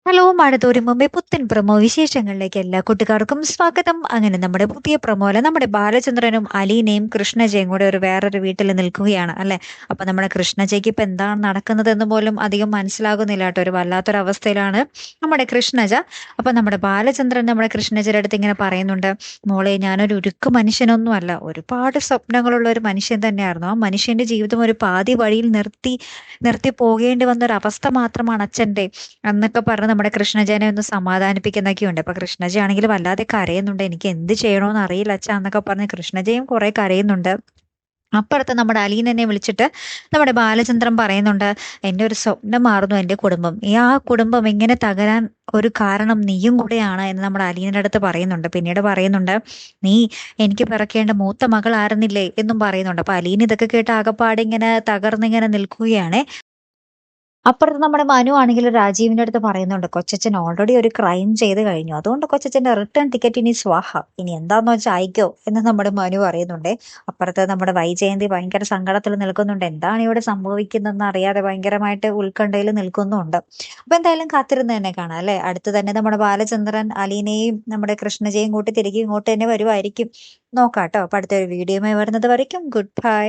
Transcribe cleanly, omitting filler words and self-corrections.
Hello മഴത്തോരും മുമ്പേ പുത്തൻ promo വിശേഷങ്ങളിലേക്ക് എല്ലാ കൂട്ടുകാർക്കും സ്വാഗതം. അങ്ങനെ നമ്മുടെ പുതിയ പ്രമോയില് നമ്മുടെ ബാലചന്ദ്രനും അലീനയും കൃഷ്ണജയും കൂടെ വേറൊരു വീട്ടിൽ നിൽക്കുകയാണ് അല്ലെ. അപ്പൊ നമ്മുടെ കൃഷ്ണജയ്ക്ക് ഇപ്പൊ എന്താണ് നടക്കുന്നതെന്ന് പോലും അധികം മനസ്സിലാകുന്നില്ല കേട്ടോ. ഒരു വല്ലാത്തൊരു അവസ്ഥയിലാണ് നമ്മുടെ കൃഷ്ണജ. അപ്പൊ നമ്മുടെ ബാലചന്ദ്രൻ നമ്മുടെ കൃഷ്ണജയുടെ അടുത്ത് ഇങ്ങനെ പറയുന്നുണ്ട്, മോളെ ഞാനൊരു ഉരുക്ക് മനുഷ്യനൊന്നും അല്ല, ഒരുപാട് സ്വപ്നങ്ങളുള്ള ഒരു മനുഷ്യൻ തന്നെയായിരുന്നു. ആ മനുഷ്യന്റെ ജീവിതം ഒരു പാതി വഴിയിൽ നിർത്തി നിർത്തി പോകേണ്ടി വന്ന ഒരു അവസ്ഥ മാത്രമാണ് അച്ഛന്റെ എന്നൊക്കെ പറഞ്ഞ് നമ്മുടെ കൃഷ്ണജനെ ഒന്ന് സമാധാനിപ്പിക്കുന്നൊക്കെ ഉണ്ട്. അപ്പൊ കൃഷ്ണജ ആണെങ്കിൽ വല്ലാതെ കരയുന്നുണ്ട്. എനിക്ക് എന്ത് ചെയ്യണോന്ന് അറിയില്ല അച്ഛാ എന്നൊക്കെ പറഞ്ഞ് കൃഷ്ണജയും കുറെ കരയുന്നുണ്ട്. അപ്പുറത്ത് നമ്മുടെ അലീനനെ വിളിച്ചിട്ട് നമ്മുടെ ബാലചന്ദ്രൻ പറയുന്നുണ്ട്, എന്റെ ഒരു സ്വപ്നമായിരുന്നു എന്റെ കുടുംബം. ആ കുടുംബം ഇങ്ങനെ തകരാൻ ഒരു കാരണം നീയും കൂടെയാണ് എന്ന് നമ്മുടെ അലീനയുടെ അടുത്ത് പറയുന്നുണ്ട്. പിന്നീട് പറയുന്നുണ്ട്, നീ എനിക്ക് പിറക്കേണ്ട മൂത്ത മകളായിരുന്നില്ലേ എന്നും പറയുന്നുണ്ട്. അപ്പൊ അലീന ഇതൊക്കെ കേട്ട് ആകപ്പാടെ ഇങ്ങനെ തകർന്നിങ്ങനെ നിൽക്കുകയാണ്. അപ്പുറത്ത് നമ്മുടെ മനു ആണെങ്കിൽ രാജീവിന്റെ അടുത്ത് പറയുന്നുണ്ട്, കൊച്ചച്ഛൻ ഓൾറെഡി ഒരു ക്രൈം ചെയ്ത് കഴിഞ്ഞു, അതുകൊണ്ട് കൊച്ചച്ഛന്റെ റിട്ടേൺ ടിക്കറ്റ് ഇനി സ്വാഹ, ഇനി എന്താന്ന് വെച്ചാൽ അയക്കോ എന്ന് നമ്മുടെ മനു പറയുന്നുണ്ട്. അപ്പുറത്ത് നമ്മുടെ വൈജയന്തി ഭയങ്കര സങ്കടത്തിൽ നിൽക്കുന്നുണ്ട്. എന്താണ് ഇവിടെ സംഭവിക്കുന്നതെന്ന് അറിയാതെ ഭയങ്കരമായിട്ട് ഉത്കണ്ഠയിൽ നിൽക്കുന്നുണ്ട്. അപ്പൊ എന്തായാലും കാത്തിരുന്ന് തന്നെ കാണാം അല്ലെ. അടുത്ത് തന്നെ നമ്മുടെ ബാലചന്ദ്രൻ അലീനയും നമ്മുടെ കൃഷ്ണജയും കൂട്ടി തിരികെ ഇങ്ങോട്ട് തന്നെ വരുമായിരിക്കും. നോക്കാട്ടോ. അപ്പൊ അടുത്തൊരു വീഡിയോയുമായി വരുന്നത് വരയ്ക്കും ഗുഡ് ബൈ.